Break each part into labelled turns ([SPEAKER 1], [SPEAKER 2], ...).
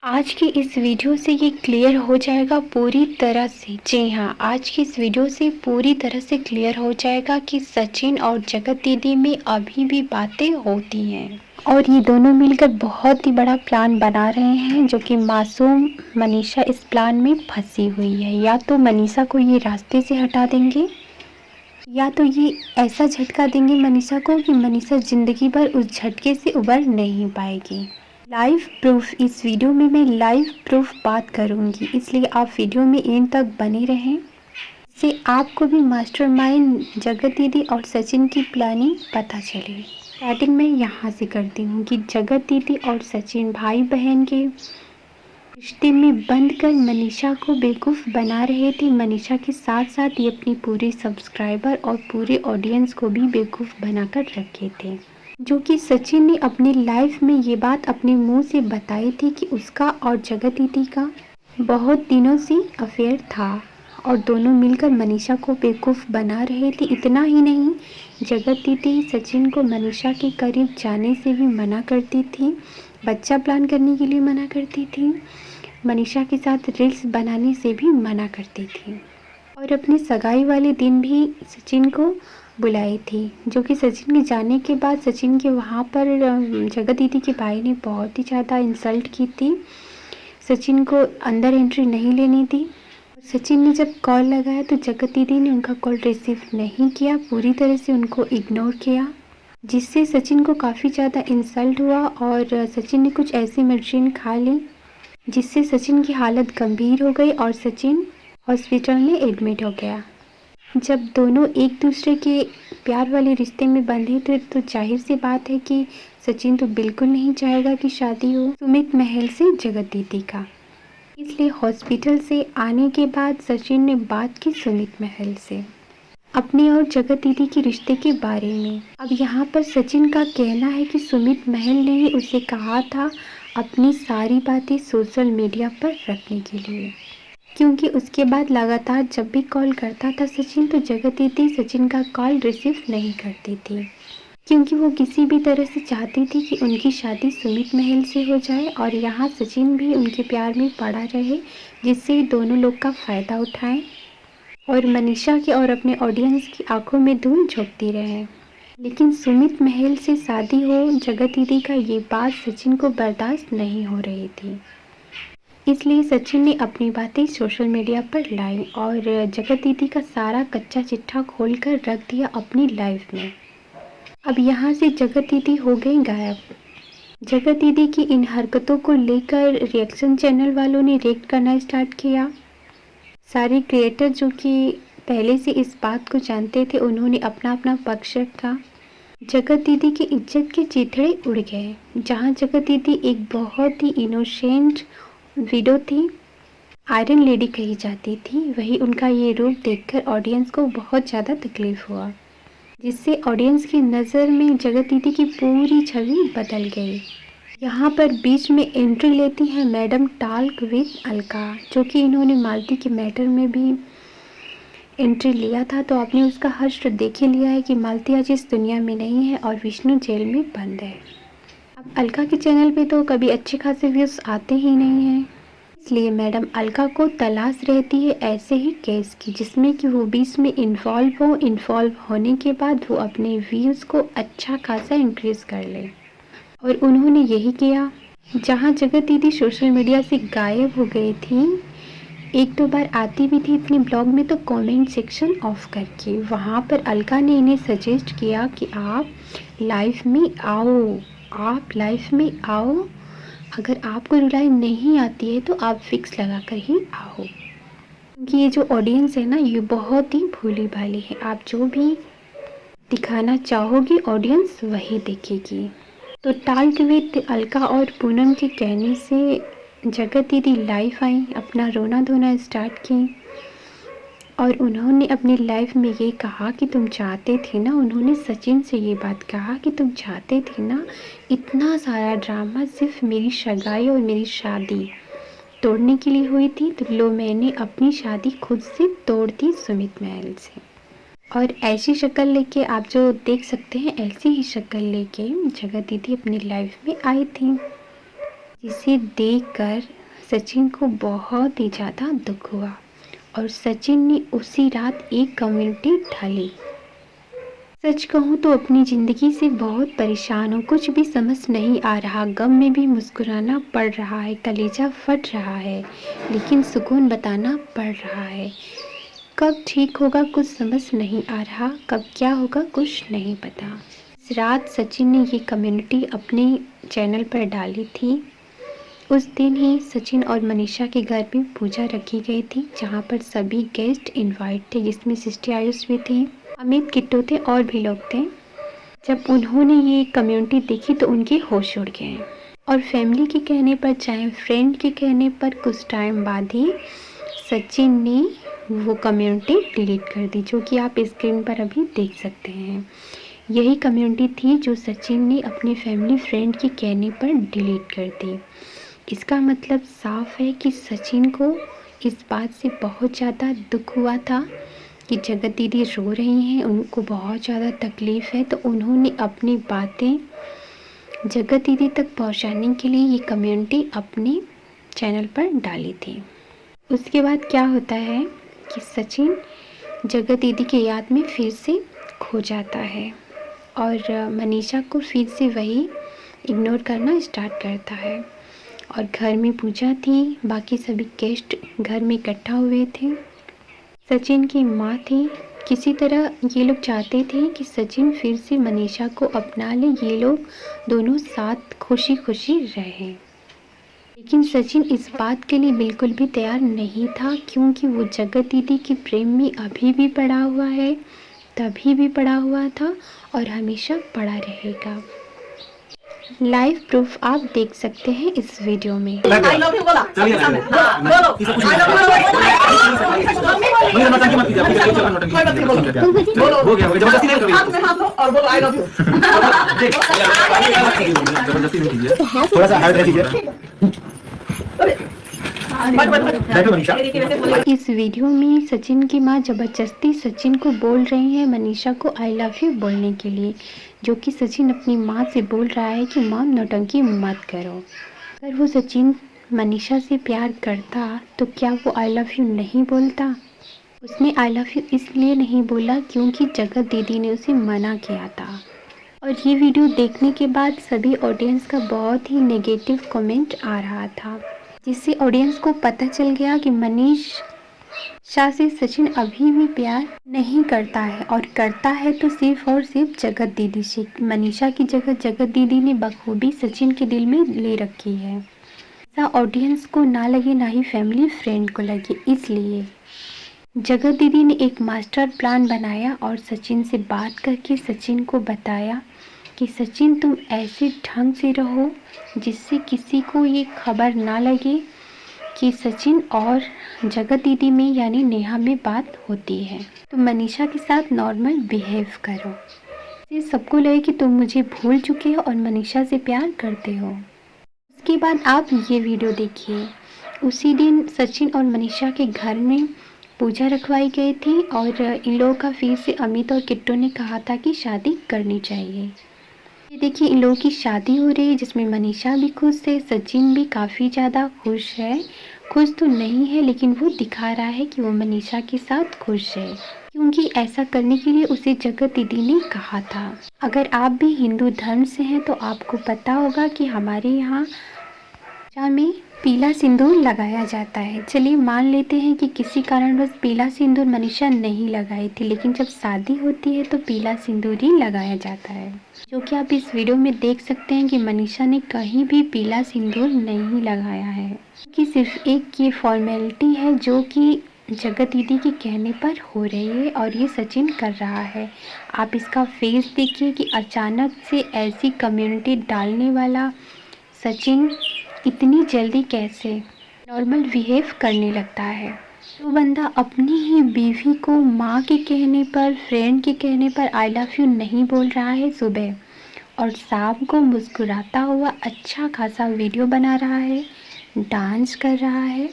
[SPEAKER 1] आज की इस वीडियो से ये क्लियर हो जाएगा पूरी तरह से। जी हाँ, आज की इस वीडियो से पूरी तरह से क्लियर हो जाएगा कि सचिन और जगत दीदी में अभी भी बातें होती हैं और ये दोनों मिलकर बहुत ही बड़ा प्लान बना रहे हैं, जो कि मासूम मनीषा इस प्लान में फंसी हुई है। या तो मनीषा को ये रास्ते से हटा देंगे या तो ये ऐसा झटका देंगे मनीषा को कि मनीषा जिंदगी भर उस झटके से उबर नहीं पाएगी। लाइव प्रूफ इस वीडियो में मैं लाइव प्रूफ बात करूंगी, इसलिए आप वीडियो में एंड तक बने रहें। इससे आपको भी मास्टरमाइंड जगत दीदी और सचिन की प्लानिंग पता चले। स्टार्टिंग में यहाँ से करती हूँ कि जगत दीदी और सचिन भाई बहन के रिश्ते में बंद कर मनीषा को बेवकूफ़ बना रहे थे। मनीषा के साथ साथ ये अपनी पूरे सब्सक्राइबर और पूरे ऑडियंस को भी बेवकूफ़ बनाकर रखे थे, जो कि सचिन ने अपनी लाइफ में ये बात अपने मुंह से बताई थी कि उसका और जगत दीदी का बहुत दिनों से अफेयर था और दोनों मिलकर मनीषा को बेवकूफ़ बना रहे थे। इतना ही नहीं, जगत दीदी सचिन को मनीषा के करीब जाने से भी मना करती थी, बच्चा प्लान करने के लिए मना करती थी, मनीषा के साथ रील्स बनाने से भी मना करती थी और अपने सगाई वाले दिन भी सचिन को बुलाई थी, जो कि सचिन के जाने के बाद सचिन के वहाँ पर जगत दीदी के भाई ने बहुत ही ज़्यादा इंसल्ट की थी। सचिन को अंदर एंट्री नहीं लेनी थी। सचिन ने जब कॉल लगाया तो जगत दीदी ने उनका कॉल रिसीव नहीं किया, पूरी तरह से उनको इग्नोर किया, जिससे सचिन को काफ़ी ज़्यादा इंसल्ट हुआ और सचिन ने कुछ ऐसी मेडिसिन खा ली जिससे सचिन की हालत गंभीर हो गई और सचिन हॉस्पिटल में एडमिट हो गया। जब दोनों एक दूसरे के प्यार वाले रिश्ते में बंधे थे तो जाहिर सी बात है कि सचिन तो बिल्कुल नहीं चाहेगा कि शादी हो सुमित महल से जगत दीदी का। इसलिए हॉस्पिटल से आने के बाद सचिन ने बात की सुमित महल से अपने और जगत दीदी के रिश्ते के बारे में। अब यहाँ पर सचिन का कहना है कि सुमित महल ने ही उसे कहा था अपनी सारी बातें सोशल मीडिया पर रखने के लिए, क्योंकि उसके बाद लगातार जब भी कॉल करता था सचिन तो जगत दीदी सचिन का कॉल रिसीव नहीं करती थी, क्योंकि वो किसी भी तरह से चाहती थी कि उनकी शादी सुमित महल से हो जाए और यहाँ सचिन भी उनके प्यार में पड़ा रहे, जिससे दोनों लोग का फ़ायदा उठाएं और मनीषा के और अपने ऑडियंस की आंखों में धूल झोंकती रहे। लेकिन सुमित महल से शादी हो जगत दीदी का ये बात सचिन को बर्दाश्त नहीं हो रही थी, इसलिए सचिन ने अपनी बातें सोशल मीडिया पर लाई और जगत दीदी का सारा कच्चा चिट्ठा खोलकर रख दिया अपनी लाइफ में। अब यहाँ से जगत दीदी हो गई गायब। जगत दीदी की इन हरकतों को लेकर रिएक्शन चैनल वालों ने रिएक्ट करना स्टार्ट किया। सारे क्रिएटर जो कि पहले से इस बात को जानते थे उन्होंने अपना अपना पक्ष रखा। जगत दीदी की इज्जत के चिथड़े उड़ गए। जहाँ जगत दीदी एक बहुत ही इनोसेंट विडो थी, आयरन लेडी कही जाती थी, वही उनका ये रूप देखकर ऑडियंस को बहुत ज़्यादा तकलीफ हुआ, जिससे ऑडियंस की नज़र में जगत दीदी की पूरी छवि बदल गई। यहाँ पर बीच में एंट्री लेती हैं मैडम टॉक विद अलका, जो कि इन्होंने मालती के मैटर में भी एंट्री लिया था, तो आपने उसका हश्र देख ही लिया है कि मालती आज इस दुनिया में नहीं है और विष्णु जेल में बंद है। अब अलका के चैनल पे तो कभी अच्छे खासे व्यूज़ आते ही नहीं हैं, इसलिए मैडम अलका को तलाश रहती है ऐसे ही केस की जिसमें कि वो बीच में इन्वॉल्व होने के बाद वो अपने व्यूज़ को अच्छा खासा इंक्रीज़ कर ले, और उन्होंने यही किया। जहाँ जगत दीदी सोशल मीडिया से गायब हो गई थी, एक दो बार आती भी थी अपने ब्लॉग में तो कमेंट सेक्शन ऑफ करके, वहाँ पर अलका ने इन्हें सजेस्ट किया कि आप लाइफ में आओ, अगर आपको रुलाई नहीं आती है तो आप फिक्स लगा कर ही आओ, क्योंकि ये जो ऑडियंस है ना ये बहुत ही भोली भाली है, आप जो भी दिखाना चाहोगे ऑडियंस वही देखेगी। तो टॉक विद अलका और पूनम के कहने से जगत दीदी लाइव आई, अपना रोना धोना स्टार्ट की और उन्होंने अपनी लाइफ में ये कहा कि तुम चाहते थे ना, उन्होंने सचिन से ये बात कहा कि तुम चाहते थे ना इतना सारा ड्रामा सिर्फ मेरी सगाई और मेरी शादी तोड़ने के लिए हुई थी, तो लो मैंने अपनी शादी खुद से तोड़ दी सुमित महल से। और ऐसी शक्ल लेके आप जो देख सकते हैं ऐसी ही शक्ल लेके जगत दीदी अपनी लाइफ में आई थी। जिसे देखकर सचिन को बहुत ही ज़्यादा दुख हुआ और सचिन ने उसी रात एक कम्युनिटी ढाली। सच कहूँ तो अपनी ज़िंदगी से बहुत परेशान हूँ, कुछ भी समझ नहीं आ रहा, गम में भी मुस्कुराना पड़ रहा है, कलेजा फट रहा है, लेकिन सुकून बताना पड़ रहा है। कब ठीक होगा कुछ समझ नहीं आ रहा, कब क्या होगा कुछ नहीं पता। इस रात सचिन ने ये कम्युनिटी अपने चैनल पर डाली थी। उस दिन ही सचिन और मनीषा के घर में पूजा रखी गई थी, जहाँ पर सभी गेस्ट इनवाइट थे, जिसमें सिस्टर आयुष भी थी, अमित, किट्टू थे और भी लोग थे। जब उन्होंने ये कम्युनिटी देखी तो उनके होश उड़ गए और फैमिली के कहने पर, चाहे फ्रेंड के कहने पर, कुछ टाइम बाद ही सचिन ने वो कम्युनिटी डिलीट कर दी, जो कि आप स्क्रीन पर अभी देख सकते हैं। यही कम्युनिटी थी जो सचिन ने अपने फैमिली फ्रेंड के कहने पर डिलीट कर दी। इसका मतलब साफ है कि सचिन को इस बात से बहुत ज़्यादा दुख हुआ था कि जगत दीदी रो रही हैं, उनको बहुत ज़्यादा तकलीफ़ है, तो उन्होंने अपनी बातें जगत दीदी तक पहुंचाने के लिए ये कम्युनिटी अपने चैनल पर डाली थी। उसके बाद क्या होता है कि सचिन जगत दीदी की याद में फिर से खो जाता है और मनीषा को फिर से वही इग्नोर करना स्टार्ट करता है। और घर में पूजा थी, बाकी सभी गेस्ट घर में इकट्ठा हुए थे। सचिन की माँ थी, किसी तरह ये लोग चाहते थे कि सचिन फिर से मनीषा को अपना ले, ये लोग दोनों साथ खुशी खुशी रहें। लेकिन सचिन इस बात के लिए बिल्कुल भी तैयार नहीं था, क्योंकि वो जगत दीदी के प्रेम में अभी भी पड़ा हुआ है, तभी भी पड़ा हुआ था और हमेशा पड़ा रहेगा। लाइव प्रूफ आप देख सकते हैं इस वीडियो में।
[SPEAKER 2] आई लव यू बोला, चलिए बोलो, बोलो, हो गया, जबरदस्ती नहीं करिए, हाथ में हाथ लो और बोलो आई लव यू। जबरदस्ती नहीं कीजिए, थोड़ा सा हार्ड रखिए।
[SPEAKER 1] इस वीडियो में सचिन की माँ जबरदस्ती सचिन को बोल रही है मनीषा को आई लव यू बोलने के लिए, जो कि सचिन अपनी माँ से बोल रहा है कि माँ नौटंकी मत करो। अगर वो सचिन मनीषा से प्यार करता तो क्या वो आई लव यू नहीं बोलता? उसने आई लव यू इसलिए नहीं बोला क्योंकि जगत दीदी ने उसे मना किया था। और ये वीडियो देखने के बाद सभी ऑडियंस का बहुत ही नेगेटिव कमेंट आ रहा था, जिससे ऑडियंस को पता चल गया कि मनीषा से सचिन अभी भी प्यार नहीं करता है, और करता है तो सिर्फ और सिर्फ जगत दीदी से। मनीषा की जगह जगत दीदी ने बखूबी सचिन के दिल में ले रखी है। ऐसा ऑडियंस को ना लगे, ना ही फैमिली फ्रेंड को लगे, इसलिए जगत दीदी ने एक मास्टर प्लान बनाया और सचिन से बात करके सचिन को बताया कि सचिन तुम ऐसे ढंग से रहो जिससे किसी को ये खबर ना लगे कि सचिन और जगत दीदी में यानी नेहा में बात होती है। तुम मनीषा के साथ नॉर्मल बिहेव करो, ये सबको लगे कि तुम मुझे भूल चुके हो और मनीषा से प्यार करते हो। उसके बाद आप ये वीडियो देखिए। उसी दिन सचिन और मनीषा के घर में पूजा रखवाई गई थी और इन लोगों का फिर से अमित और किट्टू ने कहा था कि शादी करनी चाहिए। ये देखिए इन लोगों की शादी हो रही है, जिसमें मनीषा भी खुश है, सचिन भी काफ़ी ज़्यादा खुश है। खुश तो नहीं है लेकिन वो दिखा रहा है कि वो मनीषा के साथ खुश है, क्योंकि ऐसा करने के लिए उसे जगत दीदी ने कहा था। अगर आप भी हिंदू धर्म से हैं तो आपको पता होगा कि हमारे यहाँ में पीला सिंदूर लगाया जाता है। चलिए मान लेते हैं कि किसी कारणवश पीला सिंदूर मनीषा नहीं लगाई थी, लेकिन जब शादी होती है तो पीला सिंदूर ही लगाया जाता है, जो कि आप इस वीडियो में देख सकते हैं कि मनीषा ने कहीं भी पीला सिंदूर नहीं लगाया है, कि सिर्फ एक ये फॉर्मेलिटी है जो कि जगत दीदी के कहने पर हो रही है और ये सचिन कर रहा है। आप इसका फेस देखिए कि अचानक से ऐसी कम्युनिटी डालने वाला सचिन इतनी जल्दी कैसे नॉर्मल बिहेव करने लगता है। तो बंदा अपनी ही बीवी को माँ के कहने पर, फ्रेंड के कहने पर आई लव यू नहीं बोल रहा है सुबह, और शाम को मुस्कुराता हुआ अच्छा खासा वीडियो बना रहा है, डांस कर रहा है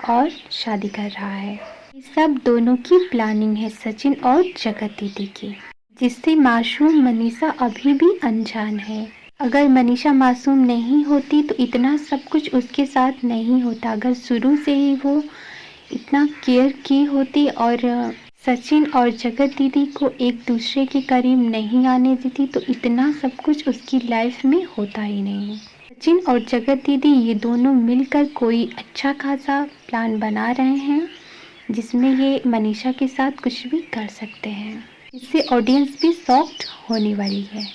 [SPEAKER 1] और शादी कर रहा है। ये सब दोनों की प्लानिंग है, सचिन और जगत दीदी की, जिससे मासूम मनीषा अभी भी अनजान है। अगर मनीषा मासूम नहीं होती तो इतना सब कुछ उसके साथ नहीं होता। अगर शुरू से ही वो इतना केयर की होती और सचिन और जगत दीदी को एक दूसरे के करीब नहीं आने देती तो इतना सब कुछ उसकी लाइफ में होता ही नहीं। सचिन और जगत दीदी ये दोनों मिलकर कोई अच्छा खासा प्लान बना रहे हैं जिसमें ये मनीषा के साथ कुछ भी कर सकते हैं। इससे ऑडियंस भी शॉक्ड होने वाली है।